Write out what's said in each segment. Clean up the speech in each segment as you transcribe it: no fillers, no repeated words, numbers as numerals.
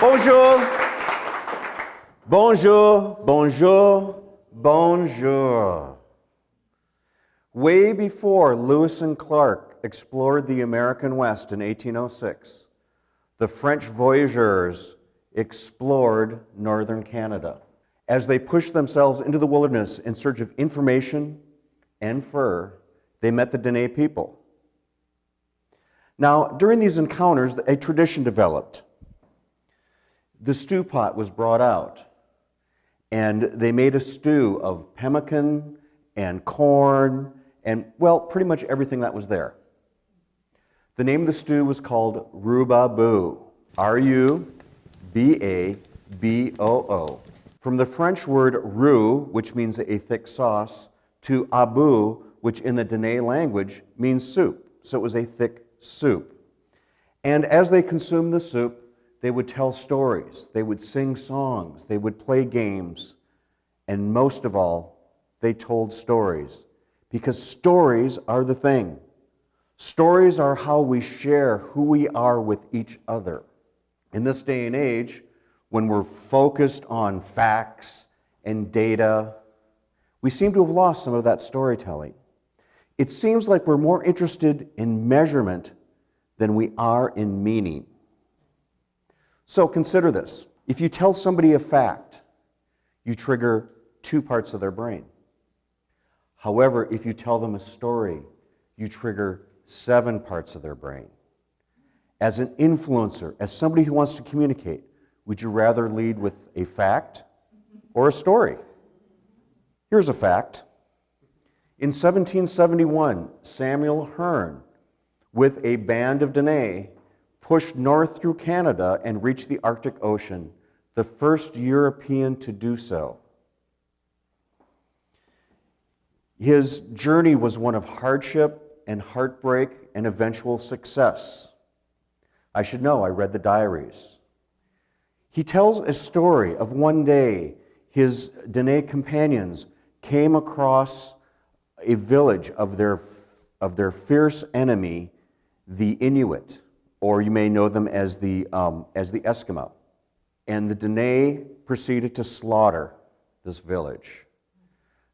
Bonjour. Bonjour, bonjour, bonjour. Way before Lewis and Clark explored the American West in 1806, the French Voyagers explored northern Canada. As they pushed themselves into the wilderness in search of information and fur, they met the Dene people. Now, during these encounters, a tradition developed. The stew pot was brought out, and they made a stew of pemmican and corn and, well, pretty much everything that was there. The name of the stew was called Rubaboo, R-U-B-A-B-O-O. From the French word roux, which means a thick sauce, to aboo, which in the Dene language means soup. So it was a thick soup. And as they consumed the soup, they would tell stories, they would sing songs, they would play games, and most of all, they told stories. Because stories are the thing. Stories are how we share who we are with each other. In this day and age, when we're focused on facts and data, we seem to have lost some of that storytelling. It seems like we're more interested in measurement than we are in meaning. So consider this. If you tell somebody a fact, you trigger 2 parts of their brain. However, if you tell them a story, you trigger 7 parts of their brain. As an influencer, as somebody who wants to communicate, would you rather lead with a fact or a story? Here's a fact. In 1771, Samuel Hearne, with a band of Dene, pushed north through Canada and reached the Arctic Ocean, the first European to do so. His journey was one of hardship and heartbreak and eventual success. I should know, I read the diaries. He tells a story of one day his Dene companions came across a village of their fierce enemy, the Inuit, or you may know them as the Eskimo. And the Dene proceeded to slaughter this village.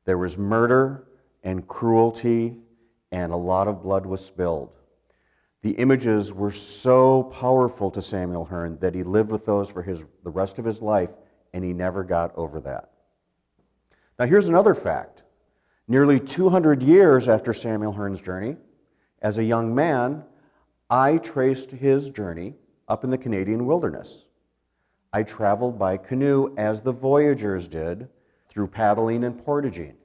There was murder and cruelty, and a lot of blood was spilled. The images were so powerful to Samuel Hearne that he lived with those for the rest of his life, and he never got over that. Now here's another fact. Nearly 200 years after Samuel Hearne's journey, as a young man, I traced his journey up in the Canadian wilderness. I traveled by canoe as the Voyagers did, through paddling and portaging.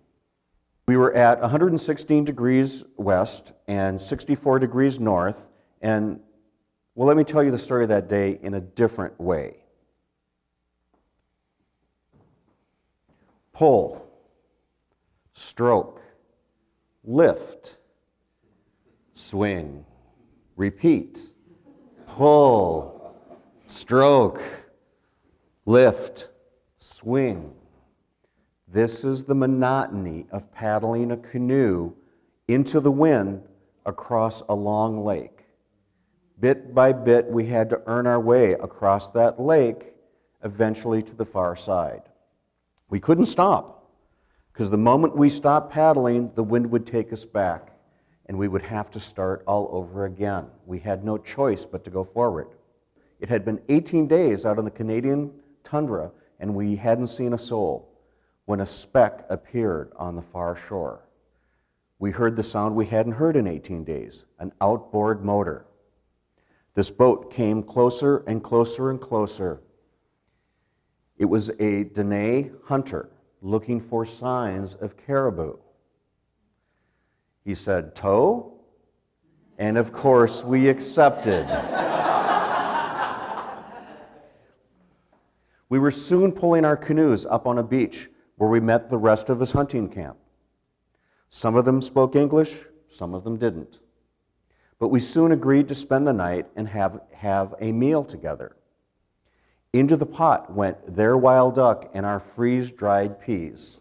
We were at 116 degrees west and 64 degrees north, and, well, let me tell you the story of that day in a different way. Pull, stroke, lift, swing, repeat, pull, stroke, lift, swing. This is the monotony of paddling a canoe into the wind across a long lake. Bit by bit, we had to earn our way across that lake, eventually to the far side. We couldn't stop, because the moment we stopped paddling, the wind would take us back, and we would have to start all over again. We had no choice but to go forward. It had been 18 days out on the Canadian tundra, and we hadn't seen a soul when a speck appeared on the far shore. We heard the sound we hadn't heard in 18 days, an outboard motor. This boat came closer and closer and closer. It was a Dene hunter looking for signs of caribou. He said, "Tow?" And of course, we accepted. We were soon pulling our canoes up on a beach where we met the rest of his hunting camp. Some of them spoke English, some of them didn't. But we soon agreed to spend the night and have a meal together. Into the pot went their wild duck and our freeze-dried peas.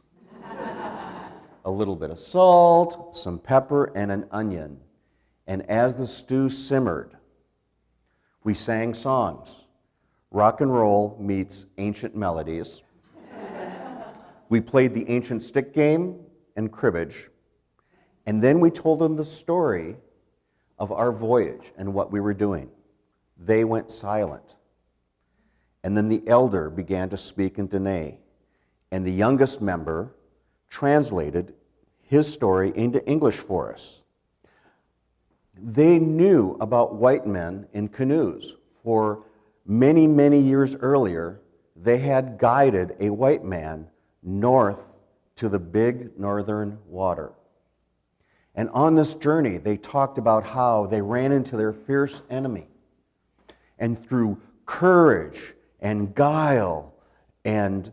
A little bit of salt, some pepper, and an onion. And as the stew simmered, we sang songs. rock and roll meets ancient melodies. We played the ancient stick game and cribbage, and then we told them the story of our voyage and what we were doing. They went silent. And then the elder began to speak in Dene, and the youngest member translated his story into English for us. They knew about white men in canoes. For many, many years earlier, they had guided a white man north to the big northern water. And on this journey, they talked about how they ran into their fierce enemy. And through courage and guile and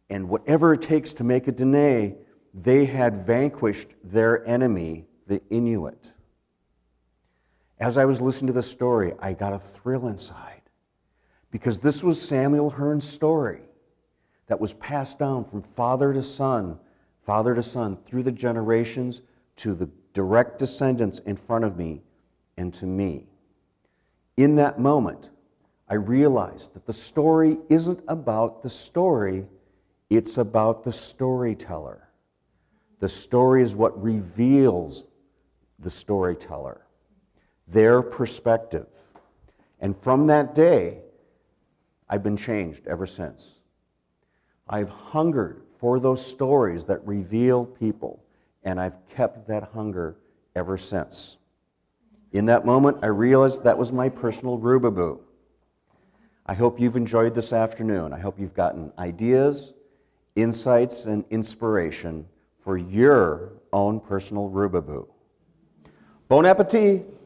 whatever it takes to make a Dene, they had vanquished their enemy, the Inuit. As I was listening to the story, I got a thrill inside, because this was Samuel Hearn's story that was passed down from father to son, through the generations to the direct descendants in front of me and to me. In that moment, I realized that the story isn't about the story, it's about the storyteller. The story is what reveals the storyteller, their perspective. And from that day, I've been changed ever since. I've hungered for those stories that reveal people, and I've kept that hunger ever since. In that moment, I realized that was my personal Rubaboo. I hope you've enjoyed this afternoon. I hope you've gotten ideas, insights, and inspiration for your own personal Rubaboo. Bon appetit!